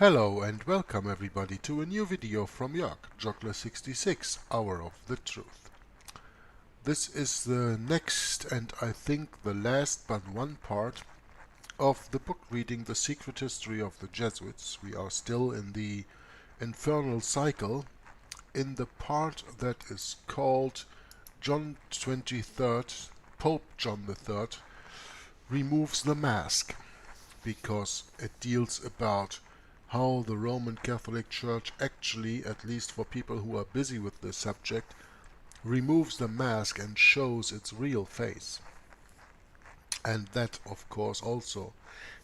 Hello and welcome everybody to a new video from Jörg, Joggler66, Hour of the Truth. This is the next and I think the last but one part of the book reading The Secret History of the Jesuits. We are still in the infernal cycle in the part that is called John 23rd, Pope John III removes the mask, because it deals about how the Roman Catholic Church actually, at least for people who are busy with this subject, removes the mask and shows its real face. And that, of course, also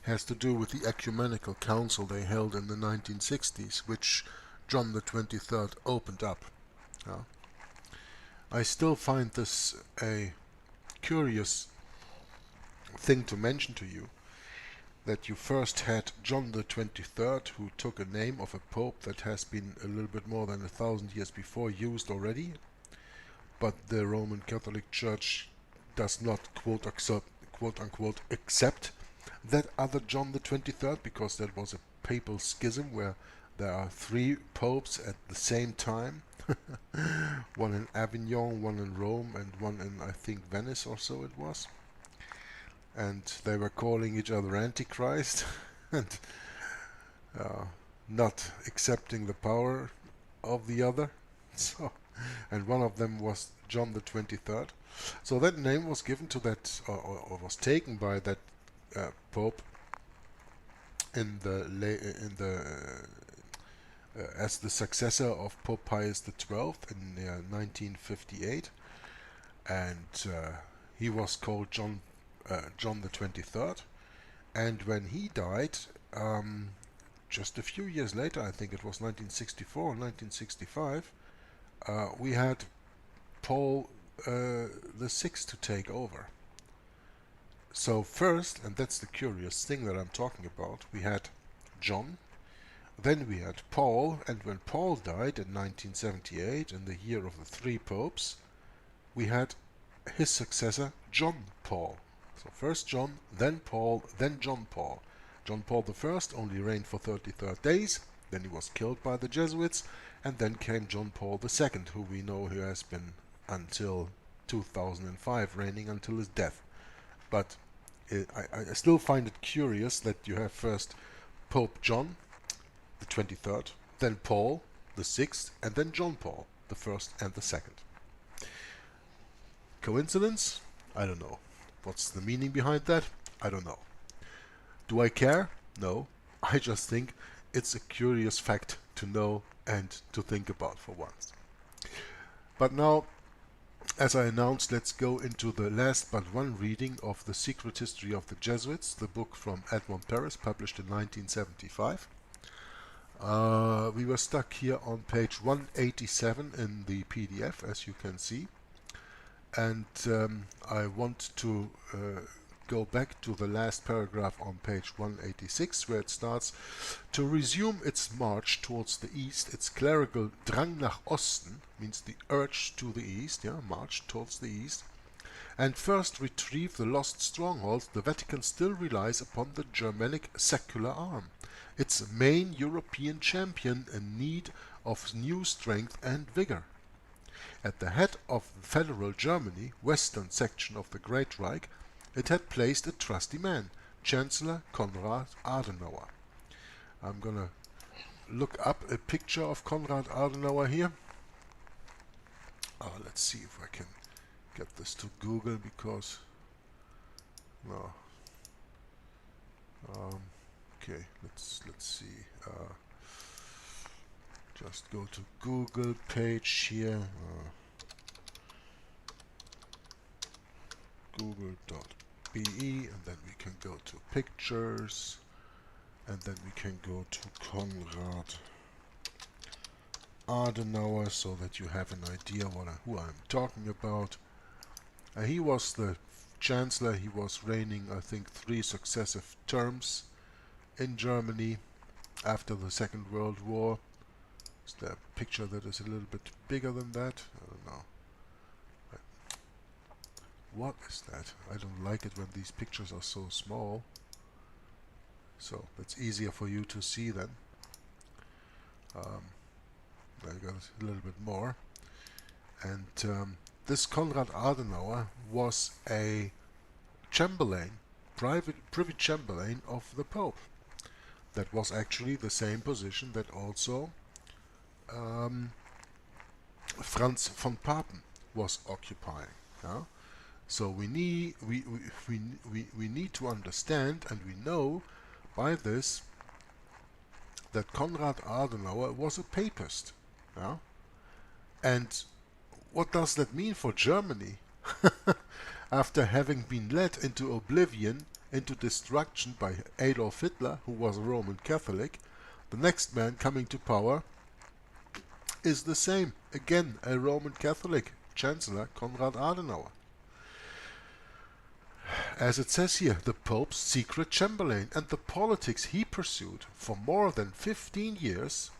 has to do with the ecumenical council they held in the 1960s, which John the 23rd opened up. I still find this a curious thing to mention to you, that you first had John the 23rd, who took a name of a pope that has been a little bit more than 1,000 years before used already, but the Roman Catholic Church does not quote-unquote accept that other John the 23rd, because that was a papal schism where there are three popes at the same time, one in Avignon, one in Rome, and one in, I think, Venice or so it was. And they were calling each other Antichrist and not accepting the power of the other. So, and one of them was John the 23rd. So that name was given to that, or was taken by that Pope in the as the successor of Pope Pius XII in 1958, and he was called John the 23rd, and when he died, just a few years later, I think it was 1964 or 1965, we had Paul the Sixth to take over. So first, and that's the curious thing that I'm talking about, we had John, then we had Paul, and when Paul died in 1978, in the year of the three popes, we had his successor, John Paul. So first John, then Paul, then John Paul. John Paul I only reigned for 33 days, then he was killed by the Jesuits, and then came John Paul II, who we know who has been until 2005 reigning until his death. But I still find it curious that you have first Pope John the 23rd, then Paul the 6th, and then John Paul the 1st and the 2nd. Coincidence? I don't know. What's the meaning behind that? I don't know. Do I care? No. I just think it's a curious fact to know and to think about for once. But now, as I announced, let's go into the last but one reading of The Secret History of the Jesuits, the book from Edmond Paris, published in 1975. We were stuck here on page 187 in the PDF, as you can see. And I want to go back to the last paragraph on page 186, where it starts: to resume its march towards the east, its clerical Drang nach Osten, means the urge to the east, march towards the east, and first retrieve the lost strongholds, the Vatican still relies upon the Germanic secular arm, its main European champion in need of new strength and vigor. At the head of federal Germany, western section of the Great Reich, it had placed a trusty man, Chancellor Konrad Adenauer. I'm gonna look up a picture of Konrad Adenauer here. Let's see if I can get this to Google, because no. Okay, let's see. Just go to Google page here, google.be, and then we can go to pictures, and then we can go to Konrad Adenauer, so that you have an idea who I'm talking about. He was the chancellor. He was reigning, I think, 3 successive terms in Germany after the Second World War. Is there a picture that is a little bit bigger than that? I don't know. What is that? I don't like it when these pictures are so small. So that's easier for you to see then. I got a little bit more. And this Konrad Adenauer was a chamberlain, privy chamberlain of the Pope. That was actually the same position that also Franz von Papen was occupying. Yeah? So we need to understand, and we know by this, that Konrad Adenauer was a papist. Yeah? And what does that mean for Germany? After having been led into oblivion, into destruction by Adolf Hitler, who was a Roman Catholic, the next man coming to power is the same, again a Roman Catholic, Chancellor Konrad Adenauer. As it says here, the Pope's secret chamberlain, and the politics he pursued for more than 15 years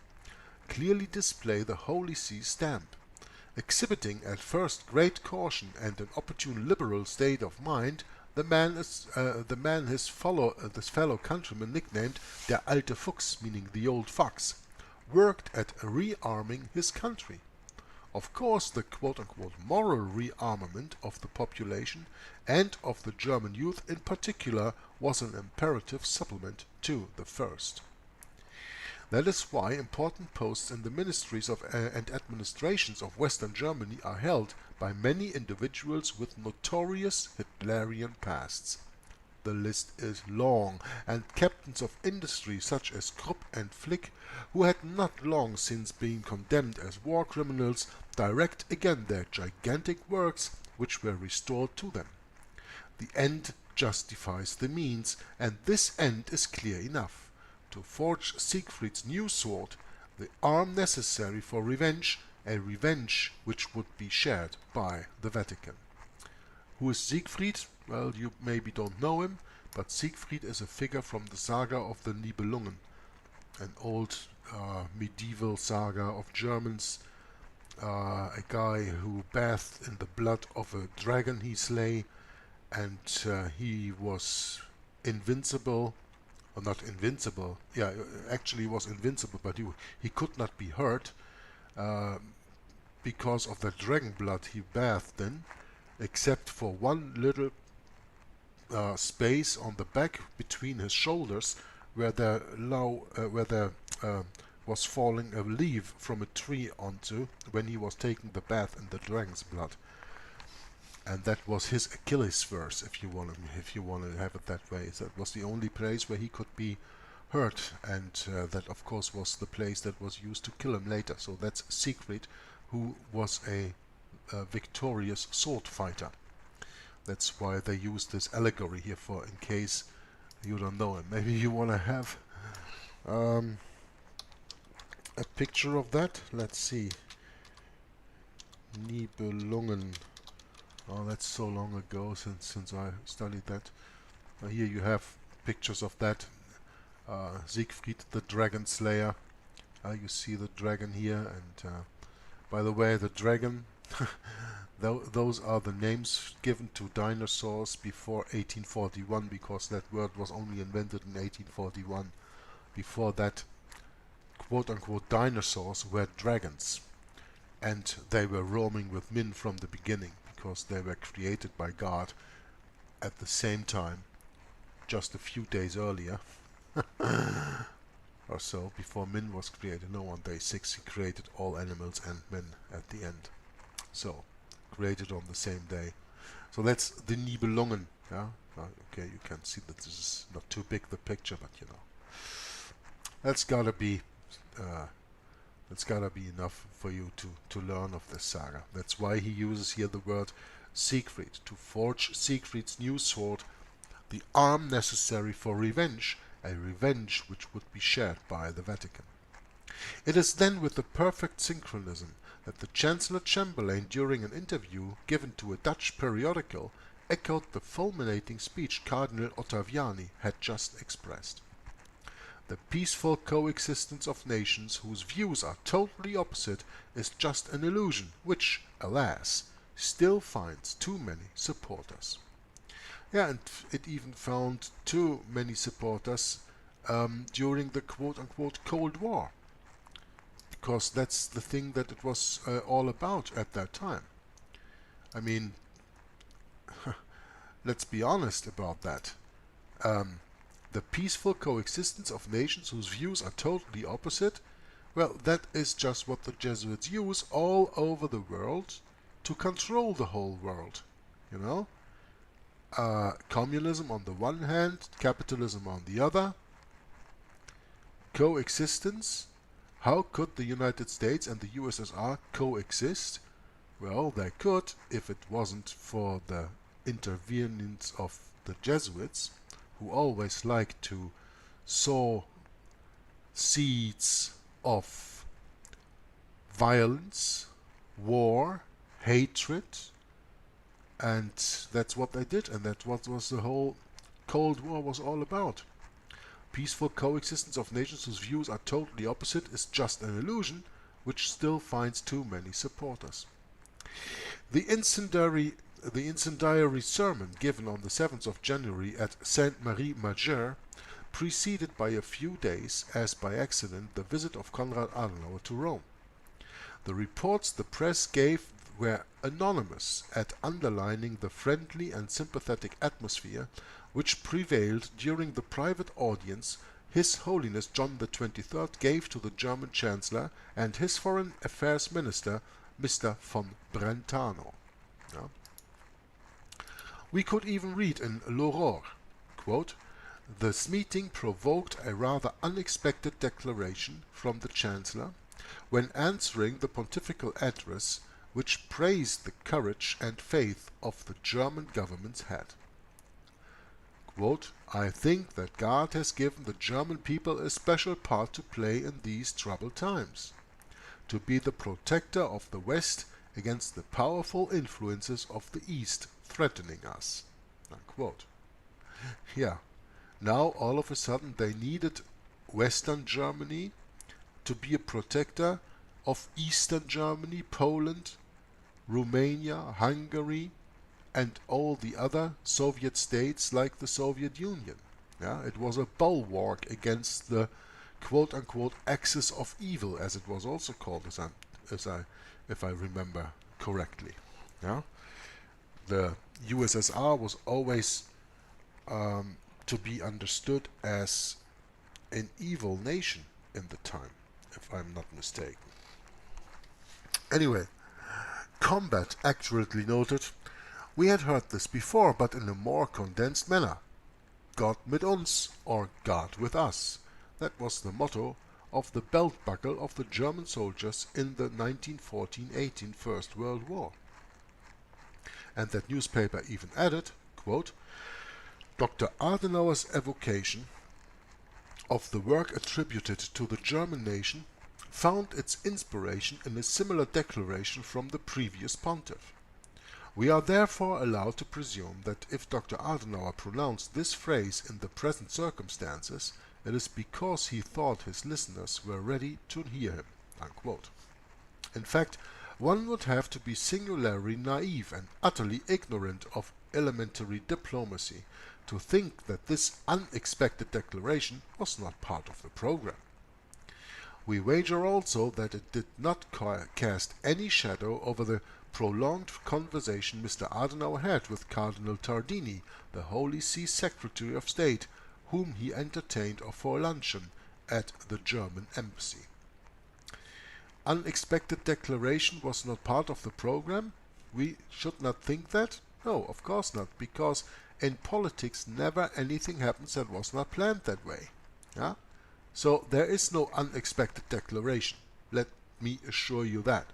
clearly display the Holy See stamp. Exhibiting at first great caution and an opportune liberal state of mind, the man his fellow countrymen nicknamed der alte Fuchs, meaning the old fox, worked at rearming his country. Of course, the quote-unquote moral rearmament of the population and of the German youth in particular was an imperative supplement to the first. That is why important posts in the ministries and administrations of Western Germany are held by many individuals with notorious Hitlerian pasts. The list is long, and captains of industry such as Krupp and Flick, who had not long since been condemned as war criminals, direct again their gigantic works which were restored to them. The end justifies the means, and this end is clear enough. To forge Siegfried's new sword, the arm necessary for revenge, a revenge which would be shared by the Vatican. Who is Siegfried? Well, you maybe don't know him, but Siegfried is a figure from the saga of the Nibelungen, an old medieval saga of Germans, a guy who bathed in the blood of a dragon he slay, and he was invincible. Not invincible, yeah, actually he was invincible, but he could not be hurt because of the dragon blood he bathed in, except for one little space on the back between his shoulders where there was falling a leaf from a tree onto when he was taking the bath in the dragon's blood. And that was his Achilles' verse, if you want to have it that way. That was the only place where he could be hurt, and that of course was the place that was used to kill him later. So that's Siegfried, who was a victorious sword fighter. That's why they used this allegory here, for in case you don't know him. Maybe you want to have a picture of that. Let's see. Nibelungen. Oh, that's so long ago since I studied that. Here you have pictures of that. Siegfried the Dragon Slayer. You see the dragon here, and by the way, the dragon, those are the names given to dinosaurs before 1841, because that word was only invented in 1841. Before that, quote-unquote dinosaurs were dragons, and they were roaming with men from the beginning, because they were created by God at the same time, just a few days earlier or so, before men was created. No, on day 6 he created all animals and men at the end. So, created on the same day. So that's the Nibelungen. Yeah? Okay, you can see that this is not too big, the picture, but you know. That's gotta be enough for you to learn of this saga. That's why he uses here the word Siegfried, to forge Siegfried's new sword, the arm necessary for revenge, a revenge which would be shared by the Vatican. It is then with the perfect synchronism that the Chancellor Chamberlain, during an interview given to a Dutch periodical, echoed the fulminating speech Cardinal Ottaviani had just expressed. The peaceful coexistence of nations whose views are totally opposite is just an illusion which, alas, still finds too many supporters. Yeah, and it even found too many supporters during the quote-unquote Cold War. because that's the thing that it was all about at that time. I mean, let's be honest about that. The peaceful coexistence of nations whose views are totally opposite, well, that is just what the Jesuits use all over the world to control the whole world, you know? Communism on the one hand, capitalism on the other. Coexistence. How could the United States and the USSR coexist? Well, they could if it wasn't for the interventions of the Jesuits, who always liked to sow seeds of violence, war, hatred, and that's what they did, and that's what was the whole Cold War was all about. Peaceful coexistence of nations whose views are totally opposite is just an illusion, which still finds too many supporters. The incendiary sermon given on the 7th of January at Sainte-Marie-Majeure, preceded by a few days, as by accident, the visit of Konrad Adenauer to Rome. The reports the press gave were anonymous at underlining the friendly and sympathetic atmosphere which prevailed during the private audience His Holiness John the 23rd gave to the German Chancellor and his Foreign Affairs Minister, Mr. von Brentano. Yeah. We could even read in L'Aurore, quote, "This meeting provoked a rather unexpected declaration from the Chancellor when answering the pontifical address which praised the courage and faith of the German government's head. Quote, I think that God has given the German people a special part to play in these troubled times, to be the protector of the West against the powerful influences of the East threatening us." Unquote. Yeah, now all of a sudden they needed Western Germany to be a protector of Eastern Germany, Poland, Romania, Hungary, and all the other Soviet states like the Soviet Union. Yeah, it was a bulwark against the quote-unquote axis of evil, as it was also called, if I remember correctly. Yeah, the USSR was always to be understood as an evil nation in the time, if I'm not mistaken. Anyway, combat accurately noted, we had heard this before, but in a more condensed manner. God mit uns, or God with us. That was the motto of the belt buckle of the German soldiers in the 1914-18 First World War. And that newspaper even added, quote, Dr. Adenauer's evocation of the work attributed to the German nation found its inspiration in a similar declaration from the previous pontiff. We are therefore allowed to presume that if Dr. Adenauer pronounced this phrase in the present circumstances, it is because he thought his listeners were ready to hear him. Unquote. In fact, one would have to be singularly naive and utterly ignorant of elementary diplomacy to think that this unexpected declaration was not part of the program. We wager also that it did not cast any shadow over the prolonged conversation Mr. Adenauer had with Cardinal Tardini, the Holy See Secretary of State, whom he entertained for luncheon at the German embassy. Unexpected declaration was not part of the program? We should not think that? No, of course not, because in politics never anything happens that was not planned that way. Yeah? So there is no unexpected declaration. Let me assure you that.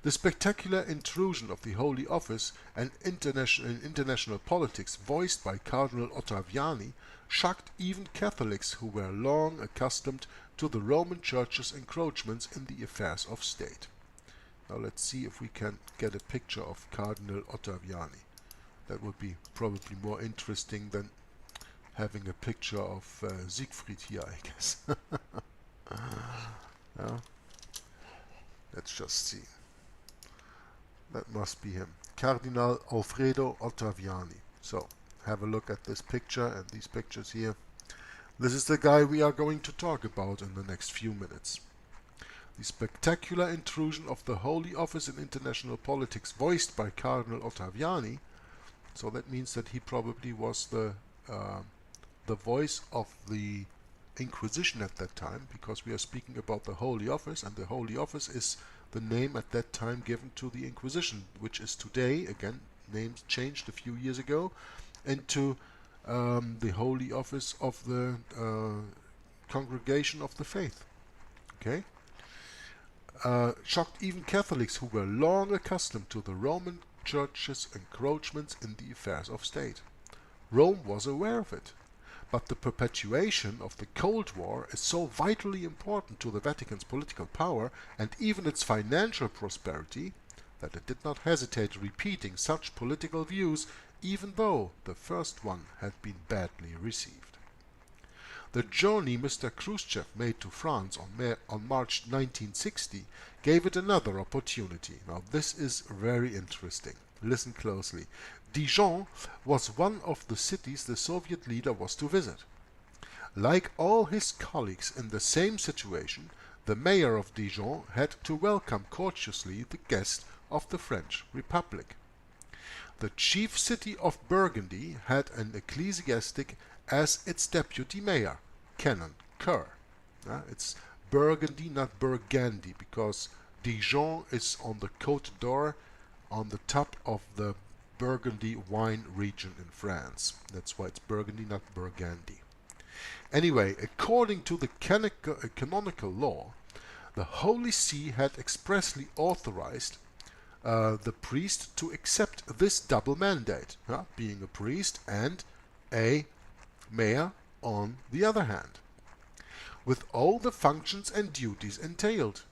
The spectacular intrusion of the Holy Office and international politics voiced by Cardinal Ottaviani shocked even Catholics who were long accustomed to the Roman Church's encroachments in the affairs of state. Now let's see if we can get a picture of Cardinal Ottaviani. That would be probably more interesting than having a picture of Siegfried here, I guess. Yeah. Let's just see. That must be him. Cardinal Alfredo Ottaviani. So, have a look at this picture and these pictures here. This is the guy we are going to talk about in the next few minutes. The spectacular intrusion of the Holy Office in international politics voiced by Cardinal Ottaviani, so that means that he probably was the voice of the Inquisition at that time, because we are speaking about the Holy Office, and the Holy Office is the name at that time given to the Inquisition, which is today, again, names changed a few years ago, into the Holy Office of the Congregation of the Faith. Okay? Shocked even Catholics who were long accustomed to the Roman Church's encroachments in the affairs of state. Rome was aware of it, but the perpetuation of the Cold War is so vitally important to the Vatican's political power and even its financial prosperity that it did not hesitate repeating such political views, even though the first one had been badly received. The journey Mr. Khrushchev made to France on March 1960 gave it another opportunity. Now this is very interesting. Listen closely. Dijon was one of the cities the Soviet leader was to visit. Like all his colleagues in the same situation, the mayor of Dijon had to welcome courteously the guest of the French Republic. The chief city of Burgundy had an ecclesiastic as its deputy mayor, Canon Kerr. It's Burgundy, not Burgundy, because Dijon is on the Côte d'Or, on the top of the Burgundy wine region in France. That's why it's Burgundy, not Burgundy. Anyway, according to the canonical law, the Holy See had expressly authorized the priest to accept this double mandate, being a priest and a mayor on the other hand, with all the functions and duties entailed.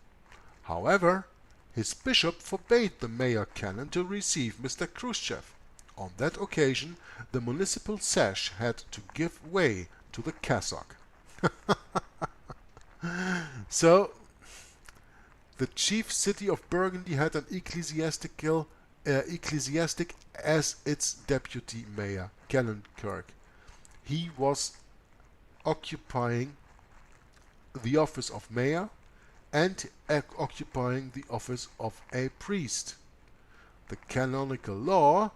However, his bishop forbade the mayor canon to receive Mr. Khrushchev. On that occasion, the municipal sash had to give way to the cassock. So, the chief city of Burgundy had an ecclesiastic as its deputy mayor, Canon Kirk. He was occupying the office of mayor and occupying the office of a priest. The canonical law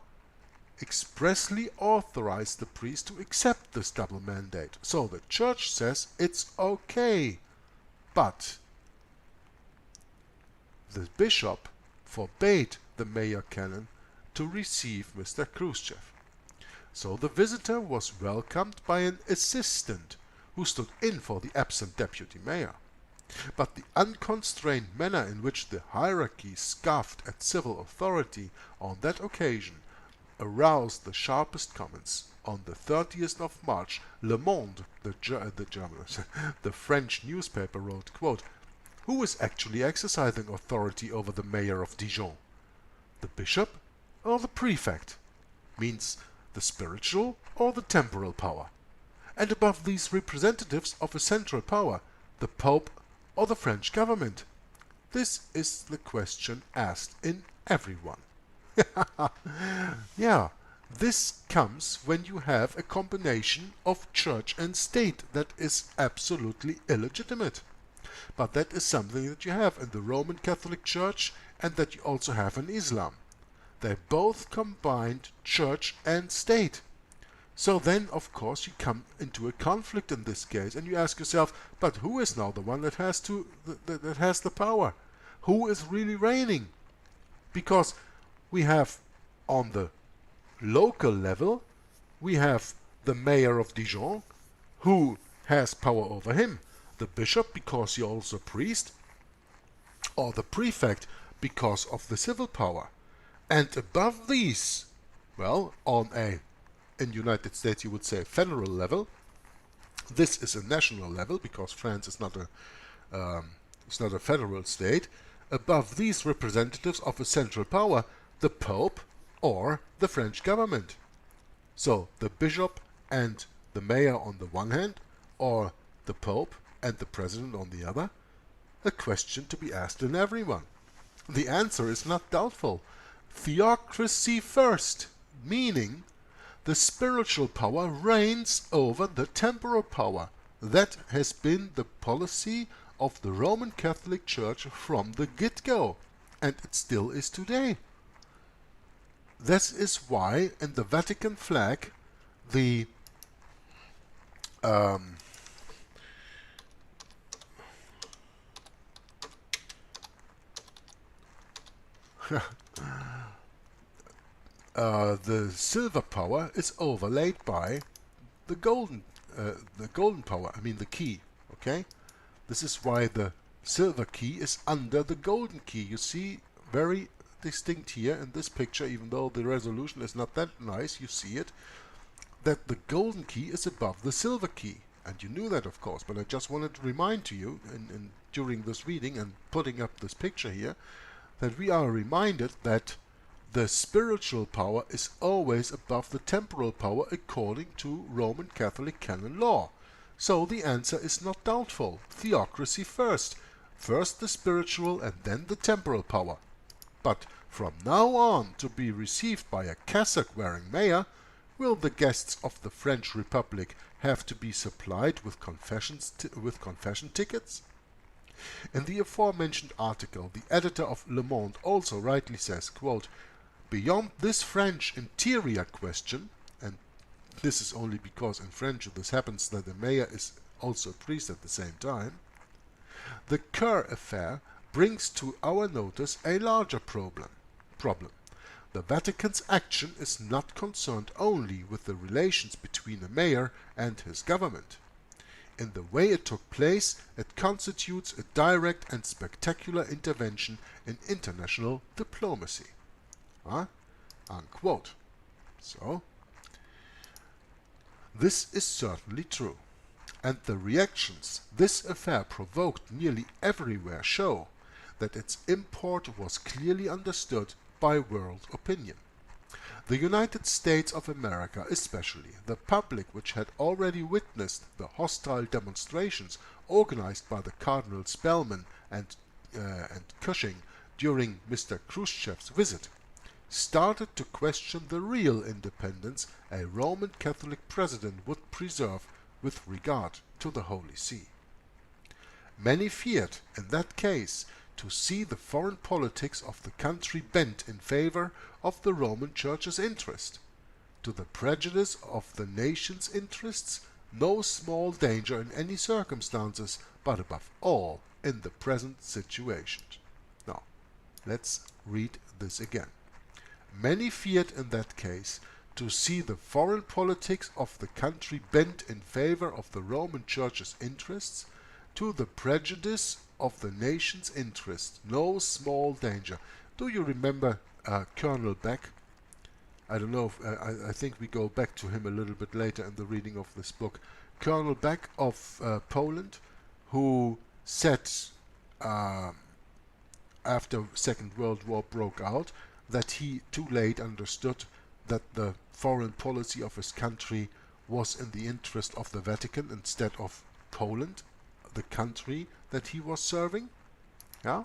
expressly authorized the priest to accept this double mandate. So the church says it's okay, but the bishop forbade the mayor canon to receive Mr. Khrushchev. So the visitor was welcomed by an assistant who stood in for the absent deputy mayor. But the unconstrained manner in which the hierarchy scoffed at civil authority on that occasion aroused the sharpest comments. On the 30th of March, Le Monde, the French newspaper, wrote, quote, "Who is actually exercising authority over the mayor of Dijon? The bishop or the prefect? Means the spiritual or the temporal power? And above these representatives of a central power, the Pope or the French government? This is the question asked in everyone." Yeah, this comes when you have a combination of church and state that is absolutely illegitimate. But that is something that you have in the Roman Catholic Church and that you also have in Islam. They both combined church and state. So then, of course, you come into a conflict in this case, and you ask yourself, but who is now the one that has the power? Who is really reigning? Because we have on the local level, we have the mayor of Dijon, who has power over him, the bishop because he's also a priest, or the prefect because of the civil power. And above these, well, in the United States you would say federal level, this is a national level because France is not a federal state. Above these representatives of a central power, the Pope or the French government. So the bishop and the mayor on the one hand, or the Pope and the president on the other? A question to be asked in everyone. The answer is not doubtful. Theocracy first, meaning the spiritual power reigns over the temporal power. That has been the policy of the Roman Catholic Church from the get-go, and it still is today. This is why in the Vatican flag the the silver power is overlaid by the golden power, I mean the key, okay? This is why the silver key is under the golden key. You see very distinct here in this picture, even though the resolution is not that nice, you see it, that the golden key is above the silver key. And you knew that, of course, but I just wanted to remind to you during this reading and putting up this picture here, that we are reminded that the spiritual power is always above the temporal power according to Roman Catholic canon law. So the answer is not doubtful. Theocracy first. First the spiritual and then the temporal power. But from now on to be received by a cassock-wearing mayor, will the guests of the French Republic have to be supplied with confession tickets? In the aforementioned article, the editor of Le Monde also rightly says, quote, "Beyond this French interior question," and this is only because in French this happens that the mayor is also a priest at the same time, "the Kerr affair brings to our notice a larger problem. The Vatican's action is not concerned only with the relations between a mayor and his government. In the way it took place, it constitutes a direct and spectacular intervention in international diplomacy." Unquote. So, this is certainly true, and the reactions this affair provoked nearly everywhere show that its import was clearly understood by world opinion. The United States of America, especially the public, which had already witnessed the hostile demonstrations organized by the Cardinal Spellman and Cushing during Mr. Khrushchev's visit, started to question the real independence a Roman Catholic president would preserve with regard to the Holy See. Many feared, in that case, to see the foreign politics of the country bent in favor of the Roman Church's interest. To the prejudice of the nation's interests, no small danger in any circumstances, but above all in the present situation. Now, let's read this again. Many feared in that case to see the foreign politics of the country bent in favor of the Roman Church's interests, to the prejudice of the nation's interest, no small danger. Do you remember Colonel Beck? I don't know, I think we go back to him a little bit later in the reading of this book. Colonel Beck of Poland, who said after Second World War broke out that he too late understood that the foreign policy of his country was in the interest of the Vatican instead of Poland, the country that he was serving. Yeah?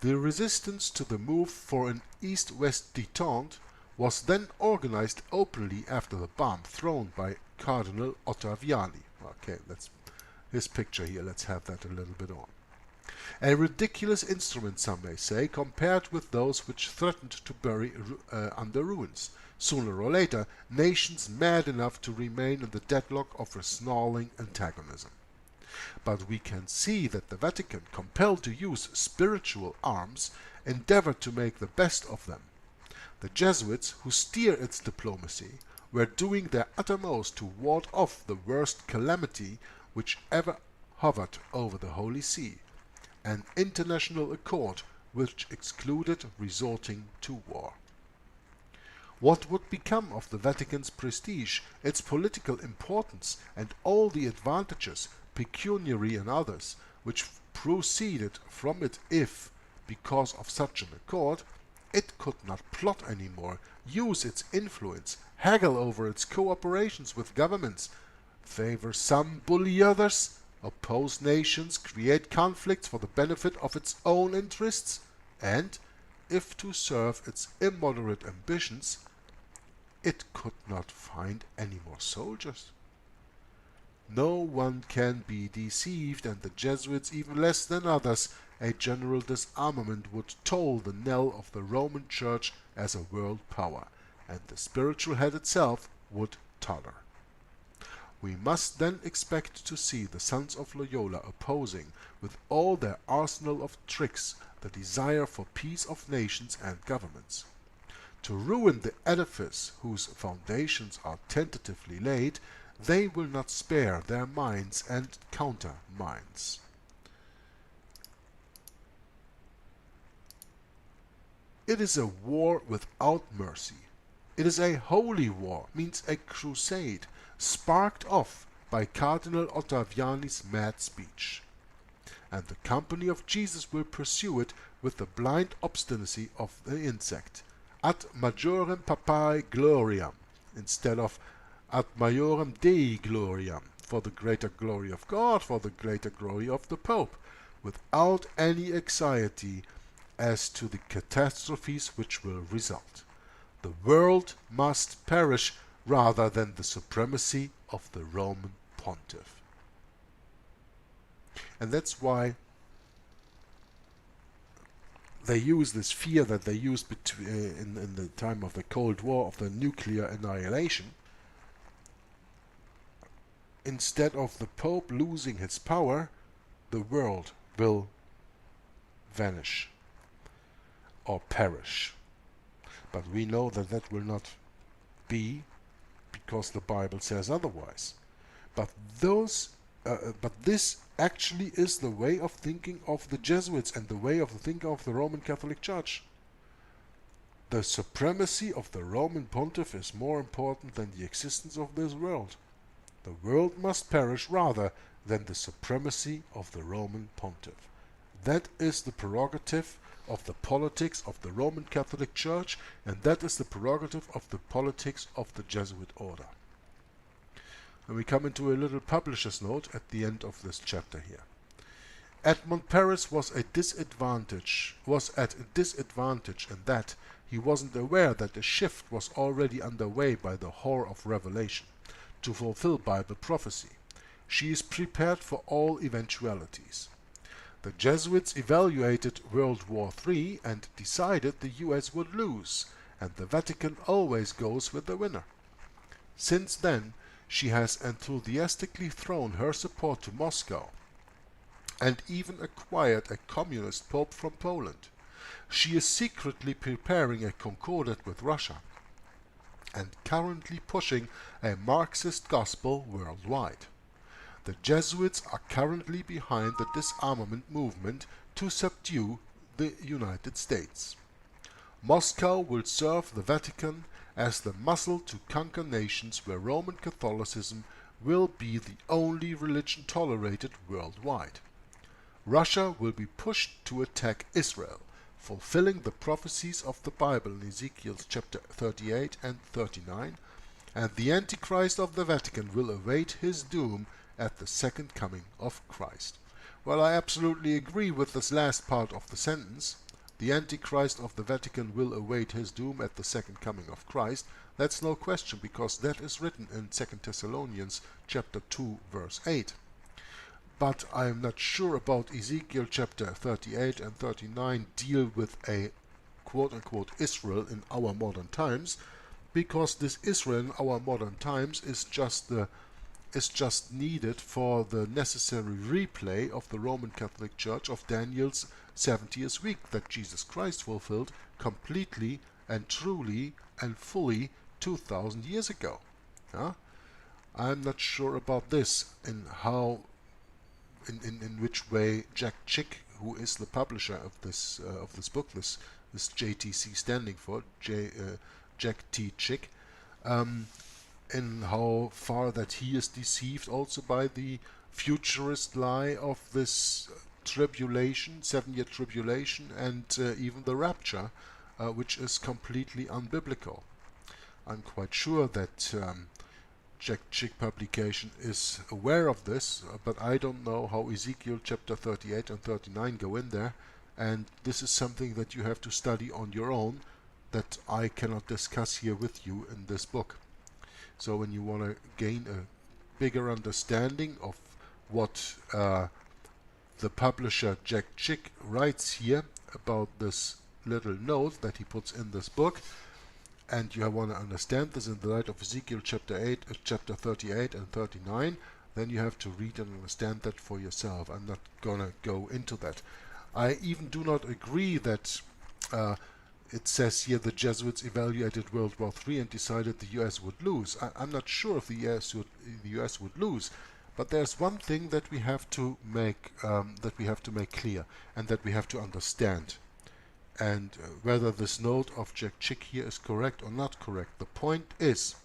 The resistance to the move for an East-West détente was then organized openly after the bomb thrown by Cardinal Ottaviani. Okay, that's his picture here. Let's have that a little bit on. A ridiculous instrument, some may say, compared with those which threatened to bury under ruins, sooner or later, nations mad enough to remain in the deadlock of a snarling antagonism. But we can see that the Vatican, compelled to use spiritual arms, endeavored to make the best of them. The Jesuits, who steer its diplomacy, were doing their uttermost to ward off the worst calamity which ever hovered over the Holy See, an international accord which excluded resorting to war. What would become of the Vatican's prestige, its political importance, and all the advantages, pecuniary and others, which proceeded from it if, because of such an accord, it could not plot any more, use its influence, haggle over its cooperations with governments, favor some, bully others, oppose nations, create conflicts for the benefit of its own interests, and, if to serve its immoderate ambitions, it could not find any more soldiers? No one can be deceived, and the Jesuits, even less than others, a general disarmament would toll the knell of the Roman Church as a world power, and the spiritual head itself would totter. We must then expect to see the sons of Loyola opposing, with all their arsenal of tricks, the desire for peace of nations and governments. To ruin the edifice whose foundations are tentatively laid, they will not spare their minds and counter-minds. It is a war without mercy. It is a holy war, means a crusade, sparked off by Cardinal Ottaviani's mad speech. And the company of Jesus will pursue it with the blind obstinacy of the insect, ad majorem papae gloriam, instead of ad majorem Dei gloriam, for the greater glory of God, for the greater glory of the Pope, without any anxiety as to the catastrophes which will result. The world must perish rather than the supremacy of the Roman Pontiff. And that's why they use this fear that they used in the time of the Cold War of the nuclear annihilation. Instead of the Pope losing his power, the world will vanish or perish. But we know that that will not be, because the Bible says otherwise. But this actually is the way of thinking of the Jesuits and the way of thinking of the Roman Catholic Church. The supremacy of the Roman Pontiff is more important than the existence of this world. The world must perish rather than the supremacy of the Roman Pontiff. That is the prerogative of the politics of the Roman Catholic Church, and that is the prerogative of the politics of the Jesuit order. And we come into a little publisher's note at the end of this chapter here. Edmund Paris was at a disadvantage in that he wasn't aware that a shift was already underway by the whore of Revelation to fulfill Bible prophecy. She is prepared for all eventualities. The Jesuits evaluated World War III and decided the US would lose, and the Vatican always goes with the winner. Since then, she has enthusiastically thrown her support to Moscow and even acquired a communist pope from Poland. She is secretly preparing a concordat with Russia and currently pushing a Marxist gospel worldwide. The Jesuits are currently behind the disarmament movement to subdue the United States. Moscow will serve the Vatican as the muscle to conquer nations where Roman Catholicism will be the only religion tolerated worldwide. Russia will be pushed to attack Israel, fulfilling the prophecies of the Bible in Ezekiel chapter 38 and 39, and the Antichrist of the Vatican will await his doom at the second coming of Christ. Well, I absolutely agree with this last part of the sentence. The Antichrist of the Vatican will await his doom at the second coming of Christ. That's no question, because that is written in 2 Thessalonians chapter 2 verse 8. But I am not sure about Ezekiel chapter 38 and 39 deal with a quote-unquote Israel in our modern times, because this Israel in our modern times is just needed for the necessary replay of the Roman Catholic Church of Daniel's 70th week that Jesus Christ fulfilled completely and truly and fully 2,000 years ago. Yeah? I'm not sure about this in which way Jack Chick, who is the publisher of this book, this JTC standing for Jack T. Chick, in how far that he is deceived also by the futurist lie of this tribulation, 7-year tribulation, and even the rapture, which is completely unbiblical. I'm quite sure that Jack Chick publication is aware of this, but I don't know how Ezekiel chapter 38 and 39 go in there, and this is something that you have to study on your own, that I cannot discuss here with you in this book. So when you want to gain a bigger understanding of what the publisher Jack Chick writes here about this little note that he puts in this book, and you want to understand this in the light of Ezekiel chapter 38 and 39, then you have to read and understand that for yourself. I'm not gonna go into that. I even do not agree that it says here the Jesuits evaluated World War III and decided the US would lose. I'm not sure if the US would lose, but there's one thing that we have to make clear, and that we have to understand. And whether this note of Jack Chick here is correct or not correct, the point is,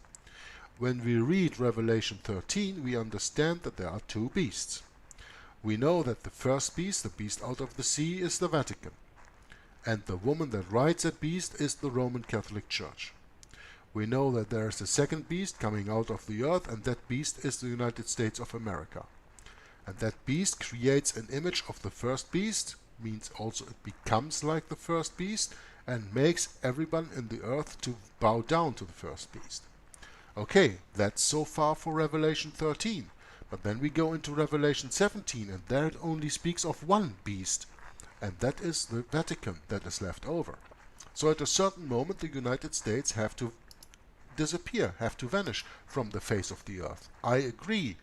when we read Revelation 13, we understand that there are two beasts. We know that the first beast, the beast out of the sea, is the Vatican, and the woman that rides that beast is the Roman Catholic Church. We know that there is a second beast coming out of the earth, and that beast is the United States of America. And that beast creates an image of the first beast, means also it becomes like the first beast, and makes everyone in the earth to bow down to the first beast. Okay, that's so far for Revelation 13. But then we go into Revelation 17, and there it only speaks of one beast, and that is the Vatican that is left over. So at a certain moment the United States have to disappear, have to vanish from the face of the earth. I agree,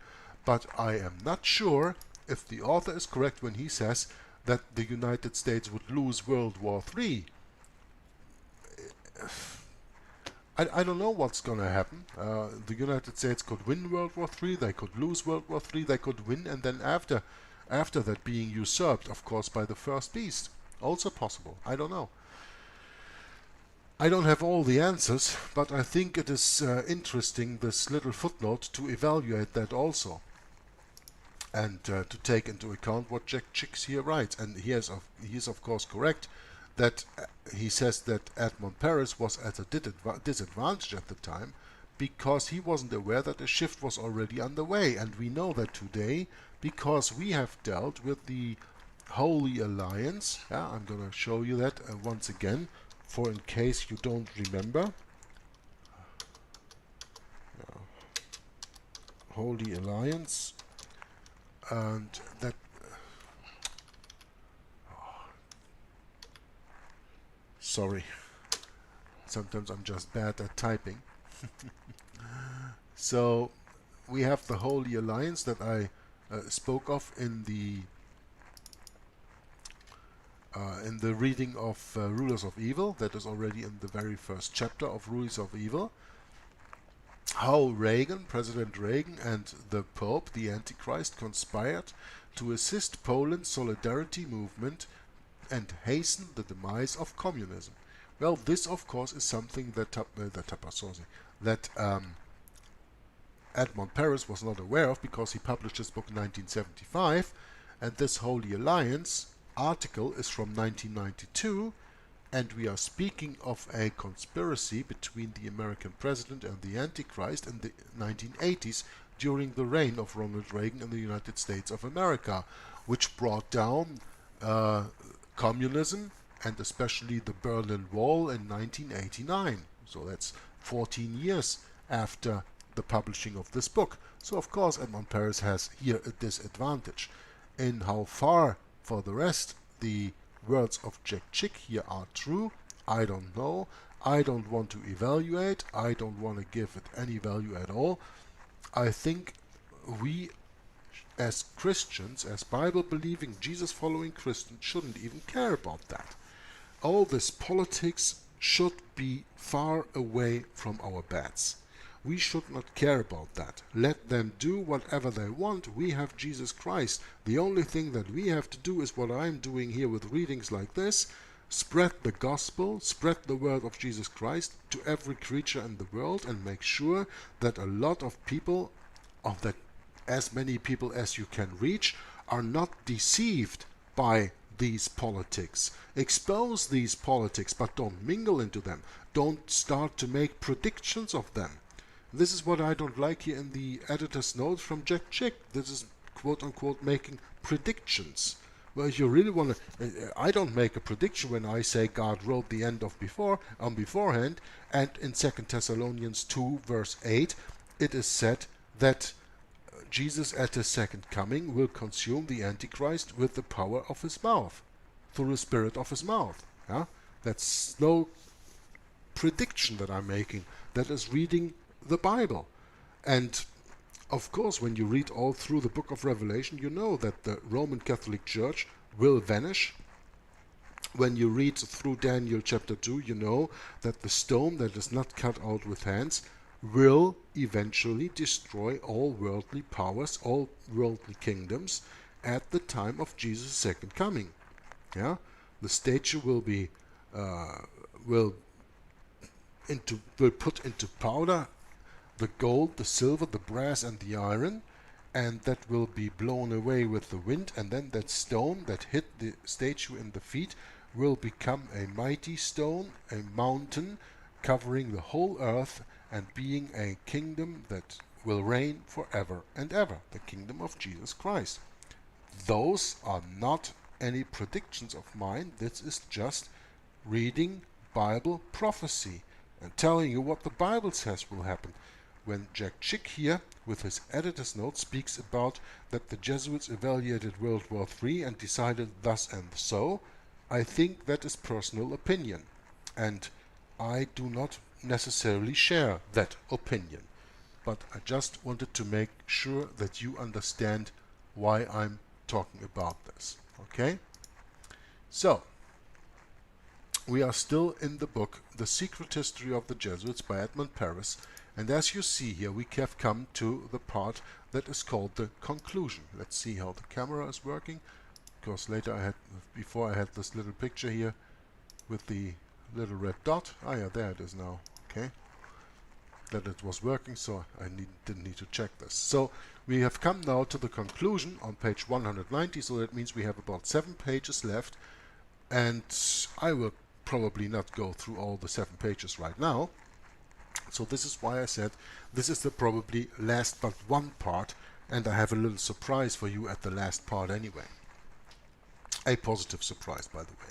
but I am not sure if the author is correct when he says that the United States would lose World War III. I don't know what's going to happen. The United States could win World War III, they could lose World War III, they could win, and then after that being usurped, of course, by the first beast. Also possible. I don't know. I don't have all the answers, but I think it is interesting, this little footnote, to evaluate that also, and to take into account what Jack Chick here writes. And he is of course correct that he says that Edmund Paris was at a disadvantage at the time because he wasn't aware that a shift was already underway. And we know that today because we have dealt with the Holy Alliance. I'm going to show you that once again, for in case you don't remember. Holy Alliance, and that sorry, sometimes I'm just bad at typing. So we have the Holy Alliance that I spoke of in the reading of Rulers of Evil. That is already in the very first chapter of Rulers of Evil. How President Reagan and the Pope, the Antichrist, conspired to assist Poland's solidarity movement and hasten the demise of communism. Well, this of course is something that Edmund Paris was not aware of, because he published his book in 1975, and this Holy Alliance article is from 1992, and we are speaking of a conspiracy between the American president and the Antichrist in the 1980s during the reign of Ronald Reagan in the United States of America, which brought down communism, and especially the Berlin Wall in 1989. So that's 14 years after the publishing of this book. So of course Edmund Paris has here a disadvantage. In how far, for the rest, the words of Jack Chick here are true, I don't know. I don't want to evaluate. I don't want to give it any value at all. I think we as Christians, as Bible-believing, Jesus-following Christians, shouldn't even care about that. All this politics should be far away from our beds. We should not care about that. Let them do whatever they want. We have Jesus Christ. The only thing that we have to do is what I'm doing here with readings like this: spread the gospel, spread the word of Jesus Christ to every creature in the world, and make sure that a lot of people, that as many people as you can reach, are not deceived by these politics. Expose these politics, but don't mingle into them. Don't start to make predictions of them. This is what I don't like here in the editor's note from Jack Chick. This is quote-unquote making predictions. Well, if you really want to... I don't make a prediction when I say God wrote the end of beforehand, and in 2 Thessalonians 2 verse 8 it is said that Jesus at his second coming will consume the Antichrist with the power of his mouth, through the spirit of his mouth. Yeah? That's no prediction that I'm making. That is reading the Bible. And of course, when you read all through the book of Revelation, you know that the Roman Catholic Church will vanish. When you read through Daniel chapter 2, you know that the stone that is not cut out with hands will eventually destroy all worldly powers, all worldly kingdoms at the time of Jesus' second coming. Yeah, the statue will be will put into powder the gold, the silver, the brass, and the iron, and that will be blown away with the wind, and then that stone that hit the statue in the feet will become a mighty stone, a mountain, covering the whole earth and being a kingdom that will reign forever and ever, the kingdom of Jesus Christ. Those are not any predictions of mine. This is just reading Bible prophecy and telling you what the Bible says will happen. When Jack Chick here, with his editor's note, speaks about that the Jesuits evaluated World War III and decided thus and so, I think that is personal opinion, and I do not necessarily share that opinion. But I just wanted to make sure that you understand why I'm talking about this. Okay? So, we are still in the book The Secret History of the Jesuits by Edmund Paris, and as you see here, we have come to the part that is called the conclusion. Let's see how the camera is working, because before I had this little picture here with the little red dot. Ah yeah, there it is now. Okay, that it was working, so I didn't need to check this. So we have come now to the conclusion on page 190, so that means we have about 7 pages left, and I will probably not go through all the 7 pages right now. So this is why I said this is the probably last but one part, and I have a little surprise for you at the last part anyway. A positive surprise, by the way.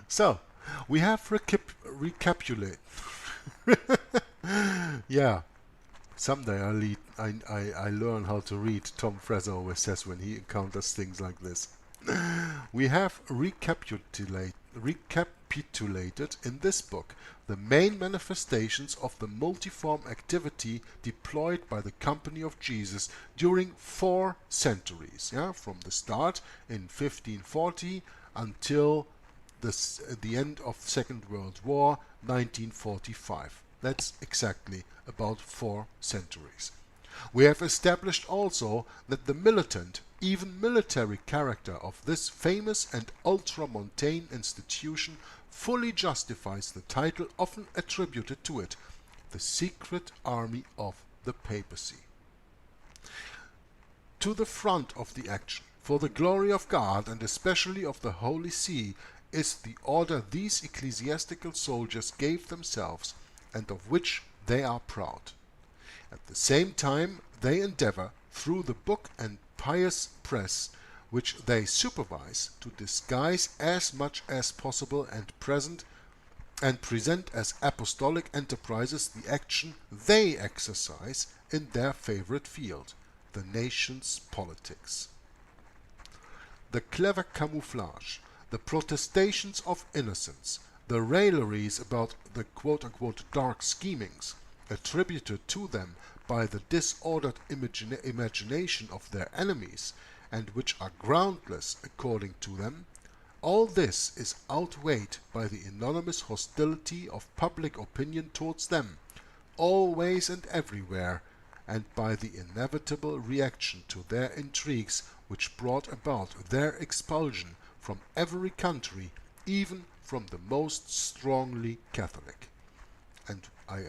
So, we have recapitulate. Yeah, someday I learn how to read. Tom Fraser always says when he encounters things like this. We have recapitulated in this book the main manifestations of the multiform activity deployed by the Company of Jesus during 4 centuries, from the start in 1540 until the end of the Second World War, 1945. That's exactly about 4 centuries. We have established also that the militant, even military character of this famous and ultramontane institution fully justifies the title often attributed to it, the secret army of the papacy. To the front of the action, for the glory of God and especially of the Holy See, is the order these ecclesiastical soldiers gave themselves, and of which they are proud. At the same time, they endeavor, through the book and pious press, which they supervise, to disguise as much as possible and present as apostolic enterprises the action they exercise in their favorite field, the nation's politics. The clever camouflage, the protestations of innocence, the railleries about the quote-unquote dark schemings attributed to them by the disordered imagination of their enemies, and which are groundless according to them, all this is outweighed by the enormous hostility of public opinion towards them, always and everywhere, and by the inevitable reaction to their intrigues which brought about their expulsion from every country, even from the most strongly Catholic. And I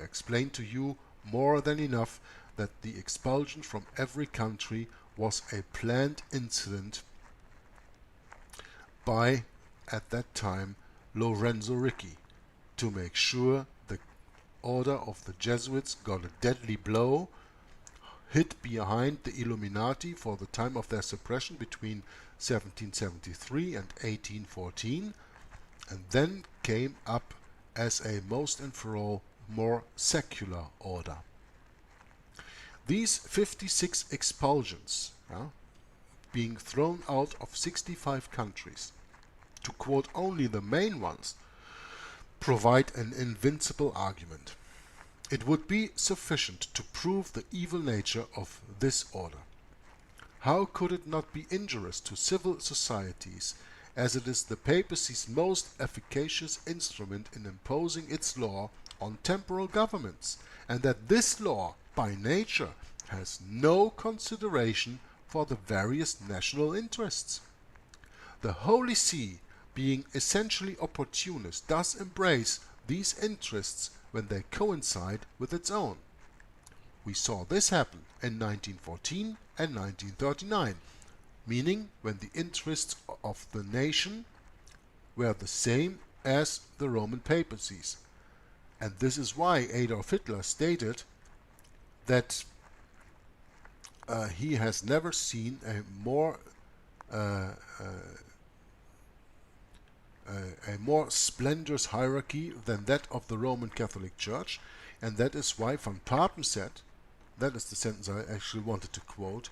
explained to you more than enough that the expulsion from every country was a planned incident by, at that time, Lorenzo Ricci, to make sure the order of the Jesuits got a deadly blow, hid behind the Illuminati for the time of their suppression between 1773 and 1814, and then came up as a most and for all more secular order. These 56 expulsions, being thrown out of 65 countries, to quote only the main ones, provide an invincible argument. It would be sufficient to prove the evil nature of this order. How could it not be injurious to civil societies, as it is the papacy's most efficacious instrument in imposing its law on temporal governments, and that this law, by nature, has no consideration for the various national interests? The Holy See, being essentially opportunist, does embrace these interests when they coincide with its own. We saw this happen in 1914 and 1939, meaning when the interests of the nation were the same as the Roman papacy's. And this is why Adolf Hitler stated that he has never seen a more splendorous hierarchy than that of the Roman Catholic Church, and that is why Van Papen said, that is the sentence I actually wanted to quote,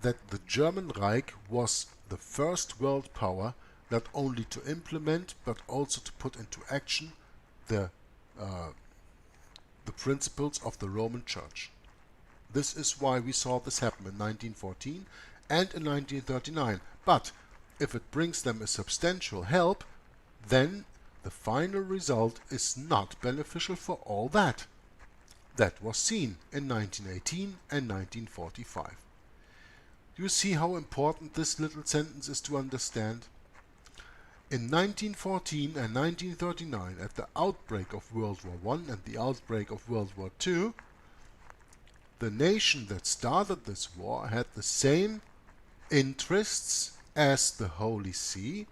that the German Reich was the first world power not only to implement but also to put into action the principles of the Roman Church. This is why we saw this happen in 1914 and in 1939. But if it brings them a substantial help, then the final result is not beneficial for all that. That was seen in 1918 and 1945. You see how important this little sentence is to understand? In 1914 and 1939, at the outbreak of World War I and the outbreak of World War II, the nation that started this war had the same interests as the Holy See,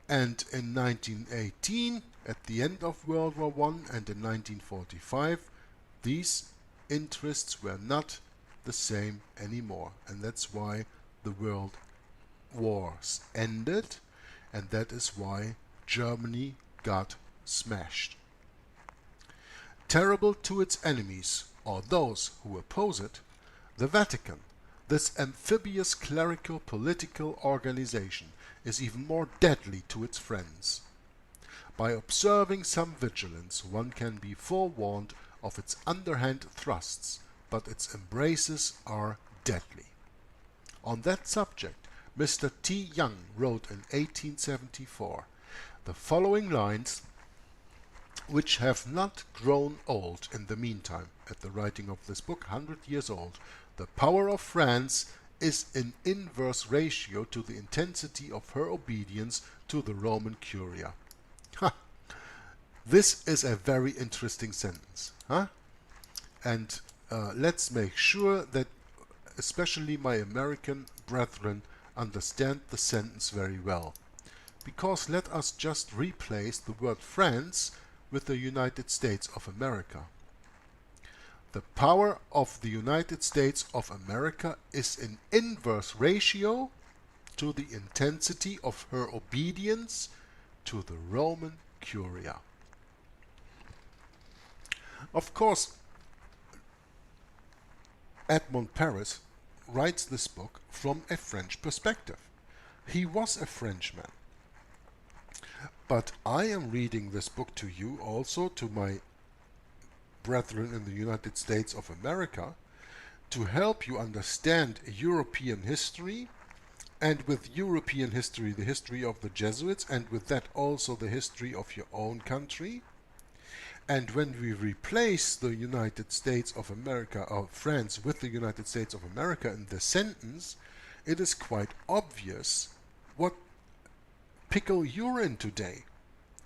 and in 1918, at the end of World War I and in 1945, these interests were not the same anymore, and that's why the world wars ended, and that is why Germany got smashed. Terrible to its enemies, or those who oppose it, the Vatican, this amphibious clerical political organization, is even more deadly to its friends. By observing some vigilance, one can be forewarned of its underhand thrusts, but its embraces are deadly. On that subject, Mr. T. Young wrote in 1874 the following lines, which have not grown old in the meantime, at the writing of this book, 100 years old. The power of France is in inverse ratio to the intensity of her obedience to the Roman Curia. Ha! This is a very interesting sentence. And let's make sure that especially my American brethren understand the sentence very well. Because let us just replace the word France with the United States of America. The power of the United States of America is in inverse ratio to the intensity of her obedience to the Roman Curia. Of course, Edmond Paris writes this book from a French perspective. He was a Frenchman. But I am reading this book to you, also to my brethren in the United States of America, to help you understand European history, and with European history, the history of the Jesuits, and with that also the history of your own country. And when we replace the United States of America, or France, with the United States of America in this sentence, it is quite obvious what pickle you're in today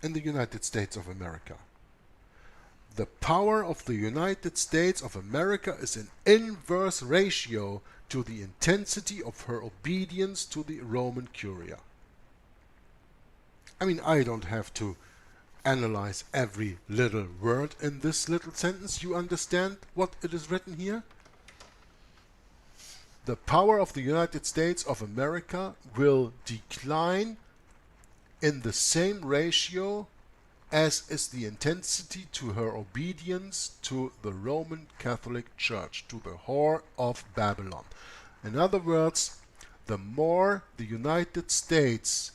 in the United States of America. The power of the United States of America is in inverse ratio to the intensity of her obedience to the Roman Curia. I mean, I don't have to analyze every little word in this little sentence. You understand what it is written here? The power of the United States of America will decline in the same ratio as is the intensity to her obedience to the Roman Catholic Church, to the whore of Babylon. In other words, the more the United States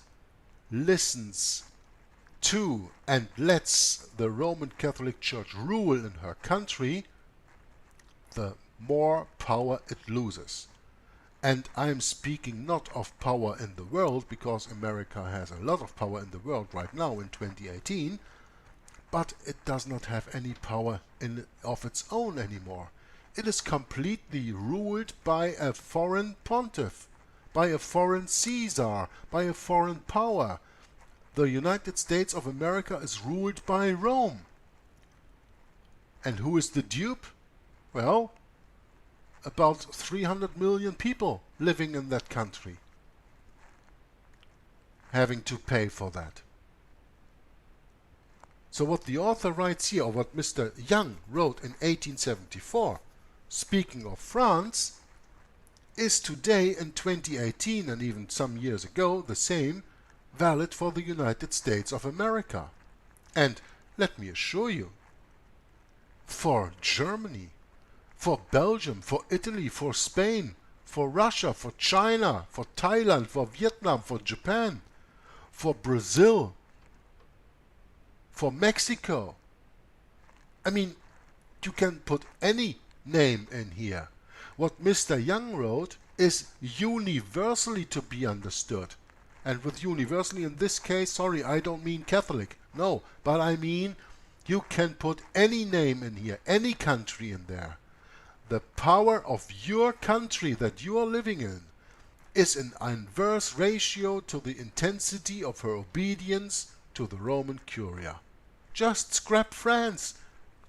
listens to and lets the Roman Catholic Church rule in her country, the more power it loses. And I am speaking not of power in the world, because America has a lot of power in the world right now in 2018, but it does not have any power of its own anymore. It is completely ruled by a foreign pontiff, by a foreign Caesar, by a foreign power. The United States of America is ruled by Rome. And who is the dupe? Well, about 300 million people living in that country, having to pay for that. So what the author writes here, or what Mr. Young wrote in 1874, speaking of France, is today in 2018 and even some years ago the same, valid for the United States of America. And let me assure you, for Germany, for Belgium, for Italy, for Spain, for Russia, for China, for Thailand, for Vietnam, for Japan, for Brazil, for Mexico. I mean, you can put any name in here. What Mr. Young wrote is universally to be understood. And with universally in this case, sorry, I don't mean Catholic. No, but I mean you can put any name in here, any country in there. The power of your country that you are living in is an inverse ratio to the intensity of her obedience to the Roman Curia. Just scrap France,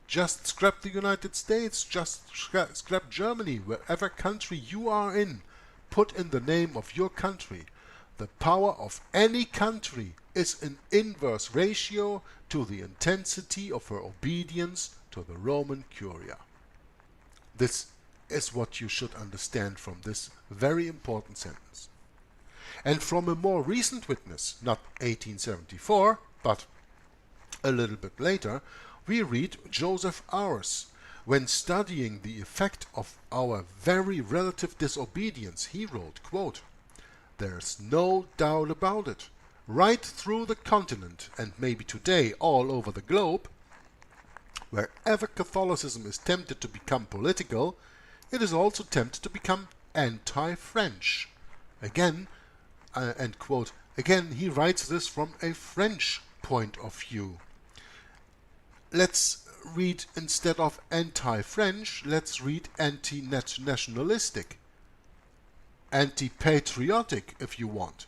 just scrap the United States, just scrap Germany, wherever country you are in, put in the name of your country. The power of any country is an inverse ratio to the intensity of her obedience to the Roman Curia. This is what you should understand from this very important sentence. And from a more recent witness, not 1874, but a little bit later, we read Joseph Ours. When studying the effect of our very relative disobedience, he wrote, quote, "There's no doubt about it. Right through the continent, and maybe today all over the globe, wherever Catholicism is tempted to become political, it is also tempted to become anti-French." Again, end quote, again he writes this from a French point of view. Let's read, instead of anti-French, let's read anti-nationalistic, anti-patriotic if you want.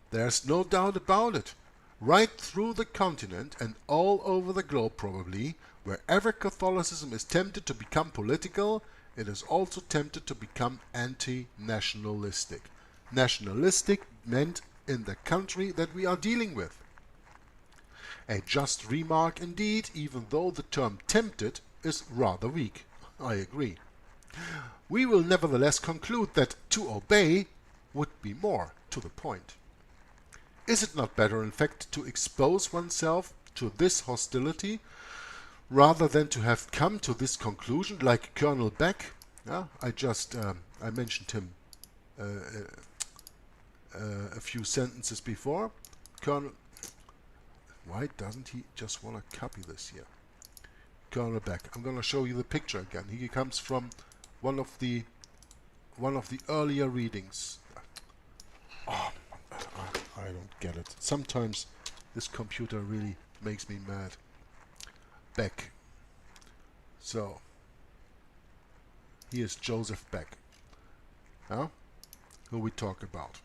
There's no doubt about it. Right through the continent and all over the globe probably, wherever Catholicism is tempted to become political, it is also tempted to become anti-nationalistic. Nationalistic meant in the country that we are dealing with. A just remark indeed, even though the term tempted is rather weak. I agree. We will nevertheless conclude that to obey would be more to the point. Is it not better, in fact, to expose oneself to this hostility rather than to have come to this conclusion, like Colonel Beck? I mentioned him a few sentences before. Colonel, why doesn't he just want to copy this here? Colonel Beck. I'm going to show you the picture again. He comes from one of the earlier readings. Oh, I don't get it. Sometimes this computer really makes me mad. Beck. So, here's Joseph Beck, who we talk about.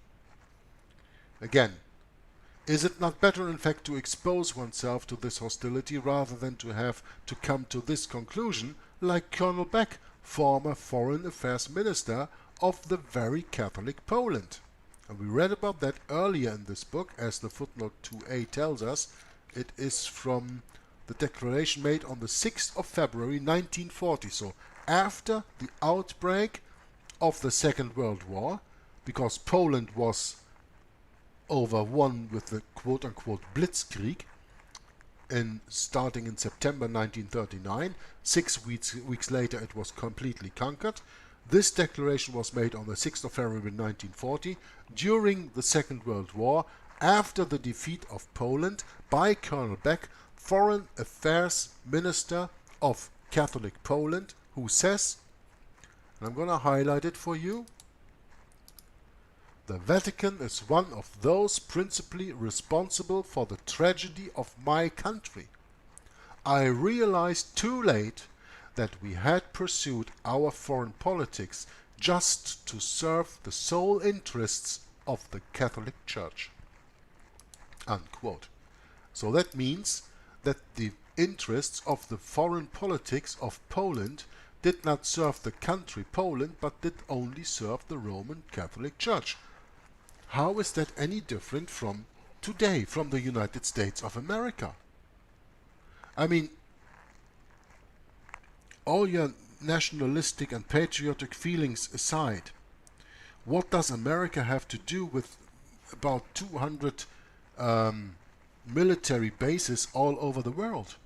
Again, is it not better, in fact, to expose oneself to this hostility rather than to have to come to this conclusion, like Colonel Beck, former Foreign Affairs Minister of the very Catholic Poland? And we read about that earlier in this book, as the footnote 2a tells us. It is from the declaration made on the 6th of February 1940, so after the outbreak of the Second World War, because Poland was overwon with the quote-unquote Blitzkrieg, starting in September 1939. 6 weeks later it was completely conquered. This declaration was made on the 6th of February 1940 during the Second World War, after the defeat of Poland by Colonel Beck, Foreign Affairs Minister of Catholic Poland, who says, and I'm going to highlight it for you, "The Vatican is one of those principally responsible for the tragedy of my country. I realized too late that we had pursued our foreign politics just to serve the sole interests of the Catholic Church." Unquote. So that means that the interests of the foreign politics of Poland did not serve the country Poland, but did only serve the Roman Catholic Church. How is that any different from today, from the United States of America? I mean, all your nationalistic and patriotic feelings aside, what does America have to do with about 200 military bases all over the world?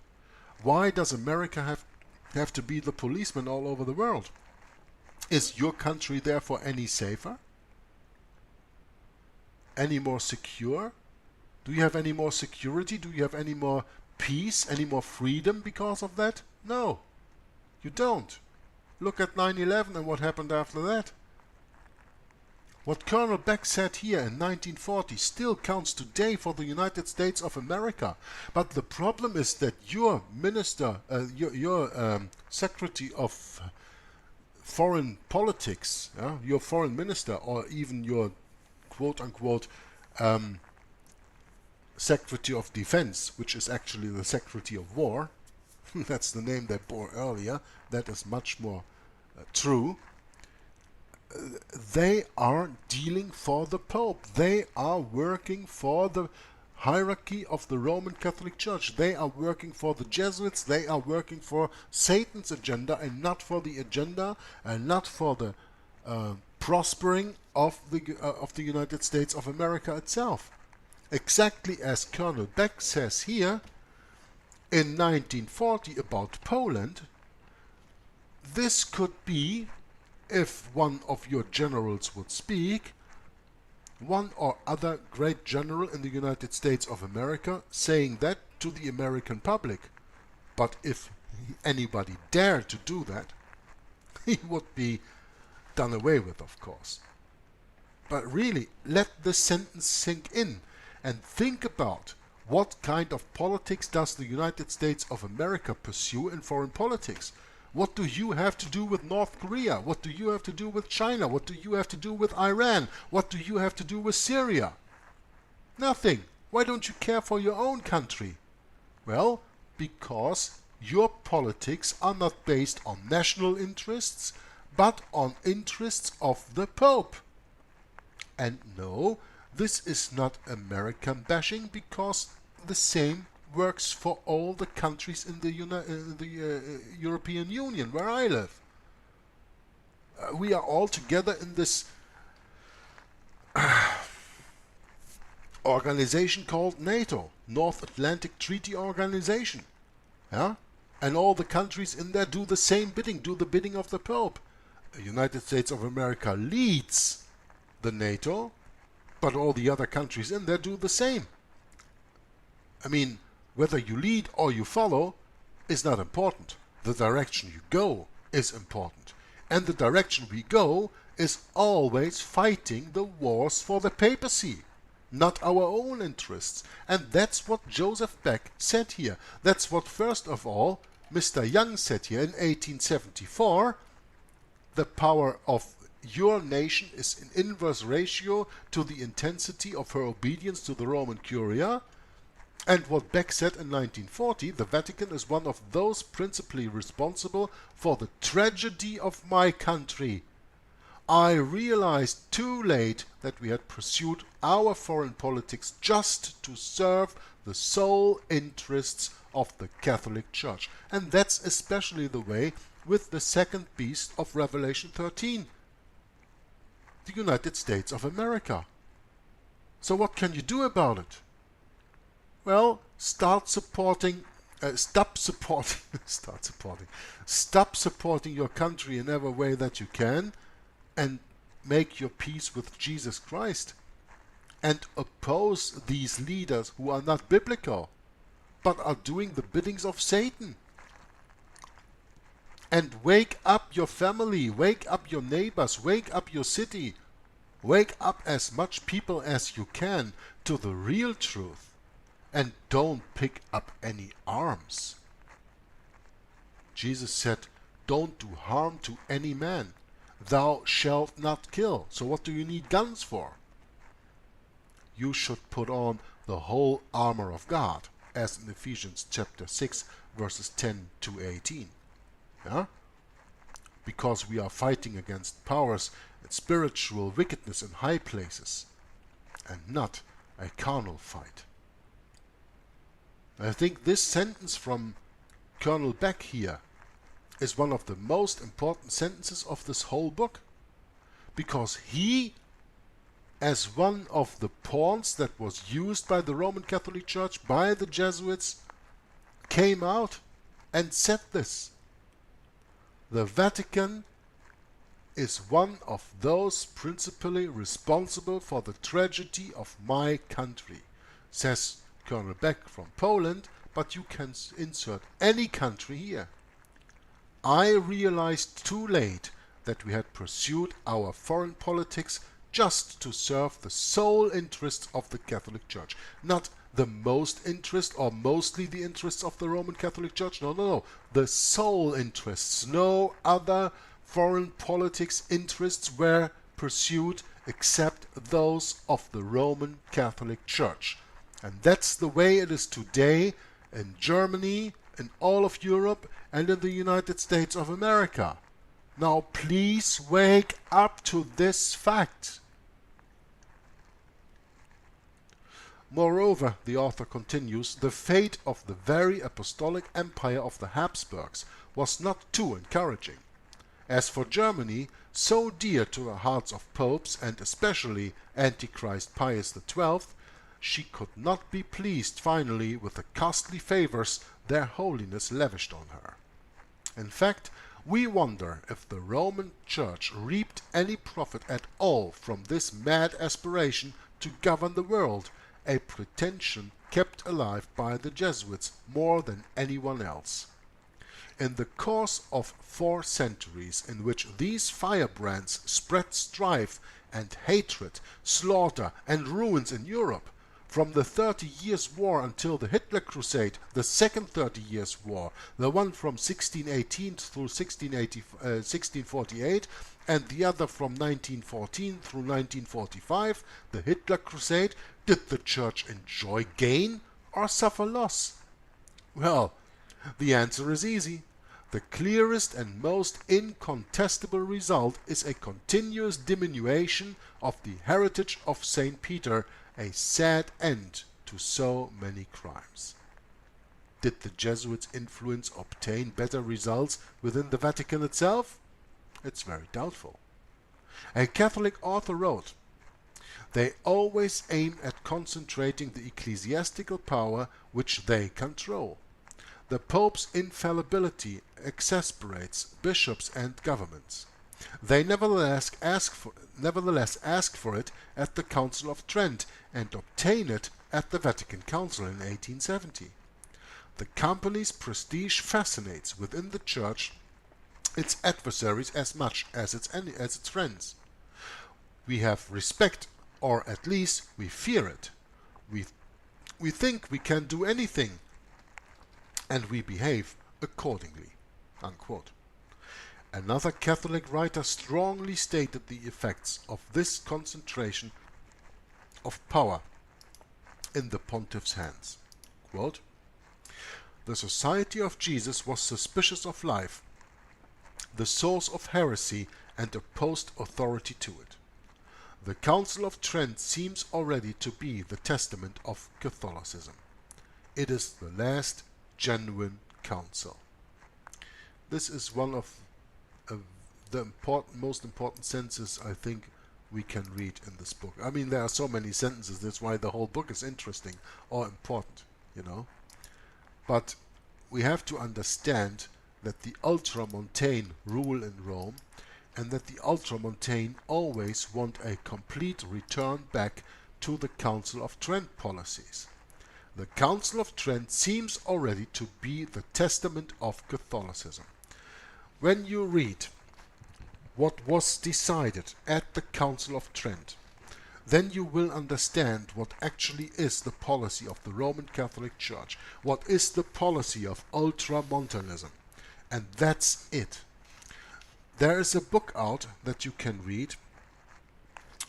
Why does America have to be the policeman all over the world? Is your country therefore any safer? Any more secure? Do you have any more security? Do you have any more peace, any more freedom because of that? No, you don't. Look at 9/11 and what happened after that. What Colonel Beck said here in 1940 still counts today for the United States of America. But the problem is that your minister, your Secretary of Foreign Politics, your foreign minister, or even your quote-unquote Secretary of Defense, which is actually the Secretary of War, that's the name they bore earlier, that is much more true, they are dealing for the Pope. They are working for the hierarchy of the Roman Catholic Church. They are working for the Jesuits. They are working for Satan's agenda, and not for the agenda and not for the prospering of the United States of America itself. Exactly as Colonel Beck says here in 1940 about Poland, this could be, if one of your generals would speak, one or other great general in the United States of America saying that to the American public. But if anybody dared to do that, he would be done away with, of course. But really, let the sentence sink in and think about what kind of politics does the United States of America pursue in foreign politics. What do you have to do with North Korea? What do you have to do with China? What do you have to do with Iran? What do you have to do with Syria? Nothing. Why don't you care for your own country? Well, because your politics are not based on national interests, but on interests of the Pope. And no, this is not American bashing, because the same works for all the countries in the European Union, where I live. We are all together in this organization called NATO, North Atlantic Treaty Organization. Yeah? And all the countries in there do the same bidding, do the bidding of the Pope. The United States of America leads the NATO, but all the other countries in there do the same. I mean, whether you lead or you follow is not important. The direction you go is important. And the direction we go is always fighting the wars for the papacy, not our own interests. And that's what Joseph Beck said here. That's what, first of all, Mr. Young said here in 1874. The power of your nation is in inverse ratio to the intensity of her obedience to the Roman Curia. And what Beck said in 1940, the Vatican is one of those principally responsible for the tragedy of my country. I realized too late that we had pursued our foreign politics just to serve the sole interests of the Catholic Church. And that's especially the way with the second beast of Revelation 13, the United States of America. So what can you do about it? well, stop supporting stop supporting your country in every way that you can, and make your peace with Jesus Christ, and oppose these leaders who are not biblical but are doing the biddings of Satan. And wake up your family, wake up your neighbors, wake up your city, wake up as much people as you can to the real truth, and don't pick up any arms. Jesus said, don't do harm to any man. Thou shalt not kill. So what do you need guns for? You should put on the whole armor of God, as in Ephesians chapter 6, verses 10 to 18. Yeah? Because we are fighting against powers and spiritual wickedness in high places, and not a carnal fight. I think this sentence from Colonel Beck here is one of the most important sentences of this whole book, because he, as one of the pawns that was used by the Roman Catholic Church, by the Jesuits, came out and said this. The Vatican is one of those principally responsible for the tragedy of my country, says Colonel Beck from Poland, but you can insert any country here. I realized too late that we had pursued our foreign politics just to serve the sole interests of the Catholic Church, not the most interest or mostly the interests of the Roman Catholic Church. No. The sole interests. No other foreign politics interests were pursued except those of the Roman Catholic Church. And that's the way it is today in Germany, in all of Europe, and in the United States of America. Now please wake up to this fact. Moreover, the author continues, the fate of the very apostolic empire of the Habsburgs was not too encouraging. As for Germany, so dear to the hearts of popes, and especially Antichrist Pius XII, she could not be pleased finally with the costly favors their holiness lavished on her. In fact, we wonder if the Roman Church reaped any profit at all from this mad aspiration to govern the world, a pretension kept alive by the Jesuits more than anyone else. In the course of 4 centuries in which these firebrands spread strife and hatred, slaughter and ruins in Europe, from the 30 Years' War until the Hitler Crusade, the second 30 Years' War, the one from 1618 through 1648, and the other from 1914 through 1945, the Hitler Crusade, did the Church enjoy gain or suffer loss? Well, the answer is easy. The clearest and most incontestable result is a continuous diminution of the heritage of St. Peter, a sad end to so many crimes. Did the Jesuits' influence obtain better results within the Vatican itself? It's very doubtful. A Catholic author wrote, "They always aim at concentrating the ecclesiastical power which they control. The Pope's infallibility exasperates bishops and governments. They nevertheless ask for it at the Council of Trent and obtain it at the Vatican Council in 1870. The Company's prestige fascinates within the Church its adversaries as much as its friends. We have respect, or at least we fear it. We think we can do anything, and we behave accordingly." Unquote. Another Catholic writer strongly stated the effects of this concentration of power in the pontiff's hands. Quote, "The Society of Jesus was suspicious of life, the source of heresy, and opposed authority to it. The Council of Trent seems already to be the testament of Catholicism. It is the last genuine council." This is one of the most important sentences I think we can read in this book. I mean, there are so many sentences, that's why the whole book is interesting or important. you know. But we have to understand that the ultramontane rule in Rome, and that the ultramontane always want a complete return back to the Council of Trent policies. The Council of Trent seems already to be the testament of Catholicism. When you read what was decided at the Council of Trent, then you will understand what actually is the policy of the Roman Catholic Church, what is the policy of ultramontanism, and that's it. There is a book out that you can read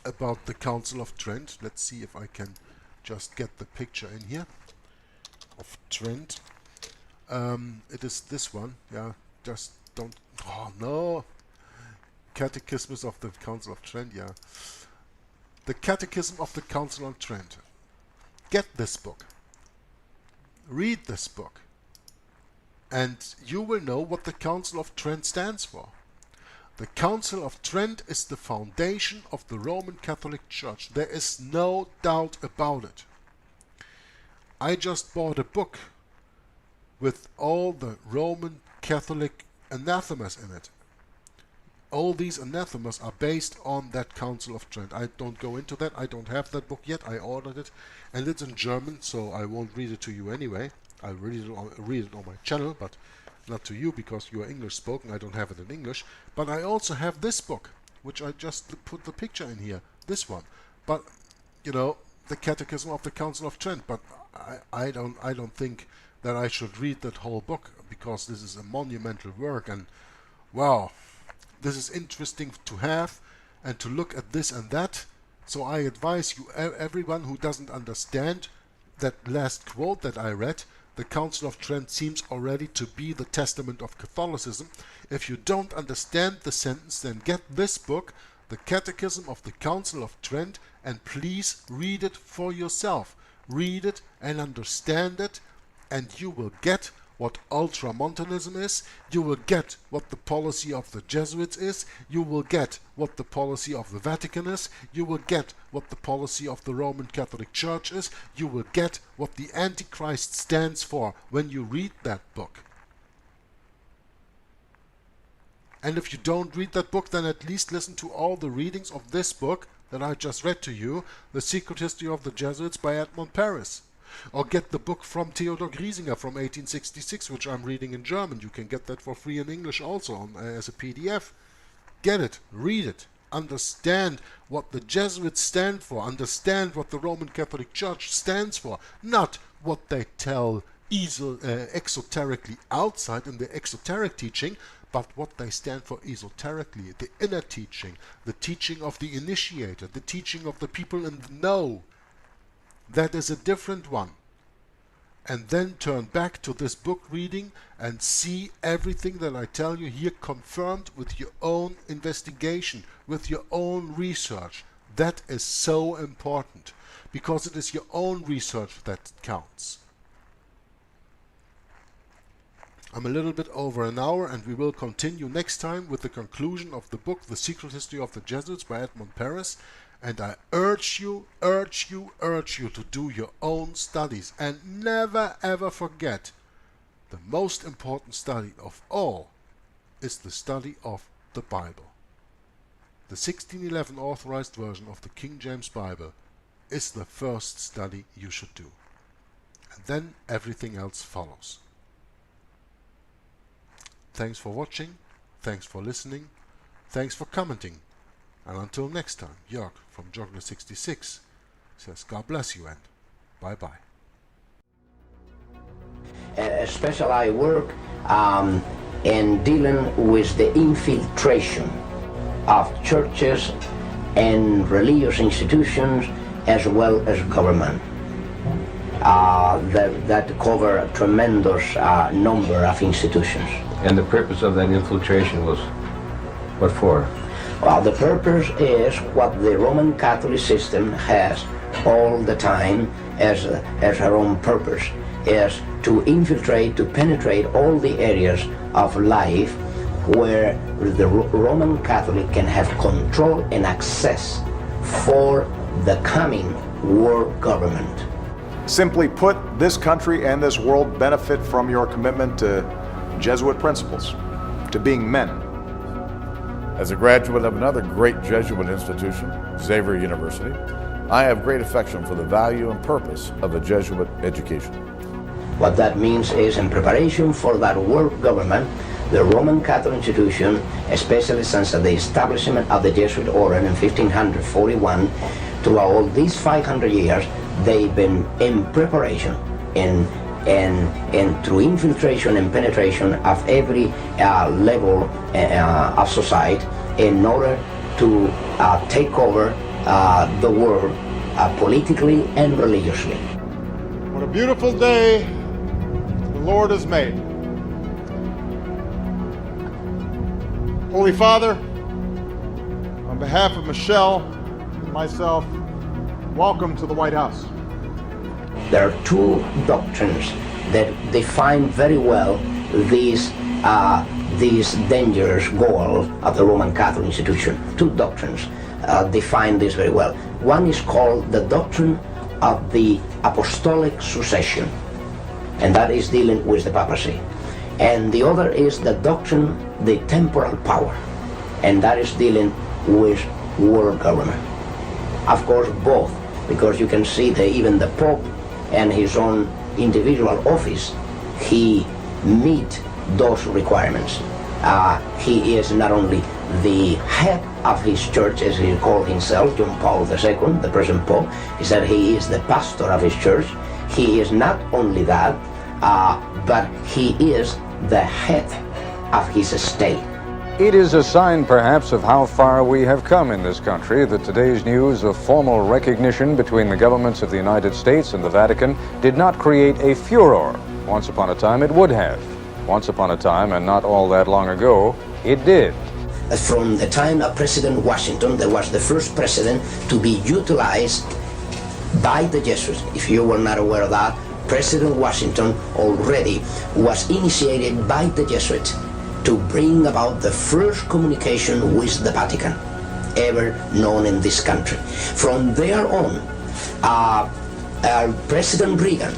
about the Council of Trent. Let's see if I can just get the picture in here of Trent. It is this one. Yeah, just don't. Oh no! Catechism of the Council of Trent. Yeah, the Catechism of the Council of Trent. Get this book. Read this book, and you will know what the Council of Trent stands for. The Council of Trent is the foundation of the Roman Catholic Church. There is no doubt about it. I just bought a book with all the Roman Catholic anathemas in it. All these anathemas are based on that Council of Trent. I don't go into that. I don't have that book yet. I ordered it, and it's in German, so I won't read it to you anyway. I'll read it on my channel, but not to you because you are English spoken. I don't have it in English. But I also have this book, which I just put the picture in here. This one. But you know, the Catechism of the Council of Trent. But I don't think that I should read that whole book, because this is a monumental work, and wow, this is interesting to have and to look at this and that. So I advise you, everyone who doesn't understand that last quote that I read, the Council of Trent seems already to be the testament of Catholicism. If you don't understand the sentence, then get this book, the Catechism of the Council of Trent, and please read it for yourself. Read it and understand it, and you will get what ultramontanism is, you will get what the policy of the Jesuits is, you will get what the policy of the Vatican is, you will get what the policy of the Roman Catholic Church is, you will get what the Antichrist stands for when you read that book. And if you don't read that book, then at least listen to all the readings of this book that I just read to you, The Secret History of the Jesuits by Edmund Paris. Or get the book from Theodor Griesinger from 1866, which I'm reading in German. You can get that for free in English also as a PDF. Get it, read it, understand what the Jesuits stand for, understand what the Roman Catholic Church stands for, not what they tell exoterically outside in the exoteric teaching, but what they stand for esoterically, the inner teaching, the teaching of the initiator, the teaching of the people in the know. That is a different one. And then turn back to this book reading and see everything that I tell you here confirmed with your own investigation, with your own research. That is so important, because it is your own research that counts. I'm a little bit over an hour, and we will continue next time with the conclusion of the book The Secret History of the Jesuits by Edmund Paris. And I urge you to do your own studies, and never ever forget, the most important study of all is the study of the Bible. The 1611 authorized version of the King James Bible is the first study you should do. And then everything else follows. Thanks for watching, thanks for listening, thanks for commenting. And until next time, Jörg from Jogner66 says God bless you and bye-bye. Especially I work in dealing with the infiltration of churches and religious institutions as well as government. That cover a tremendous number of institutions. And the purpose of that infiltration was what for? Well, the purpose is what the Roman Catholic system has all the time as her own purpose, is to infiltrate, to penetrate all the areas of life where the Roman Catholic can have control and access for the coming world government. Simply put, this country and this world benefit from your commitment to Jesuit principles, to being men. As a graduate of another great Jesuit institution, Xavier University, I have great affection for the value and purpose of a Jesuit education. What that means is, in preparation for that world government, the Roman Catholic institution, especially since the establishment of the Jesuit order in 1541, throughout all these 500 years, they've been in preparation and through infiltration and penetration of every level of society in order to take over the world politically and religiously. What a beautiful day the Lord has made. Holy Father, on behalf of Michelle and myself, welcome to the White House. There are two doctrines that define very well these dangerous goal of the Roman Catholic institution. Two doctrines define this very well. One is called the doctrine of the apostolic succession, and that is dealing with the papacy. And the other is the doctrine, the temporal power, and that is dealing with world government. Of course, both, because you can see that even the Pope and his own individual office, he meet those requirements. He is not only the head of his church, as he called himself, John Paul II, the present Pope. He said he is the pastor of his church. He is not only that, but he is the head of his state. It is a sign, perhaps, of how far we have come in this country that today's news of formal recognition between the governments of the United States and the Vatican did not create a furor. Once upon a time, it would have. Once upon a time, and not all that long ago, it did. From the time of President Washington, that was the first president to be utilized by the Jesuits. If you were not aware of that, President Washington already was initiated by the Jesuits to bring about the first communication with the Vatican ever known in this country. From there on, President Reagan,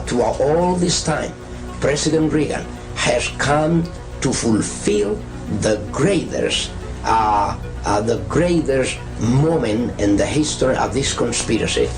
throughout all this time, President Reagan has come to fulfill the greatest moment in the history of this conspiracy.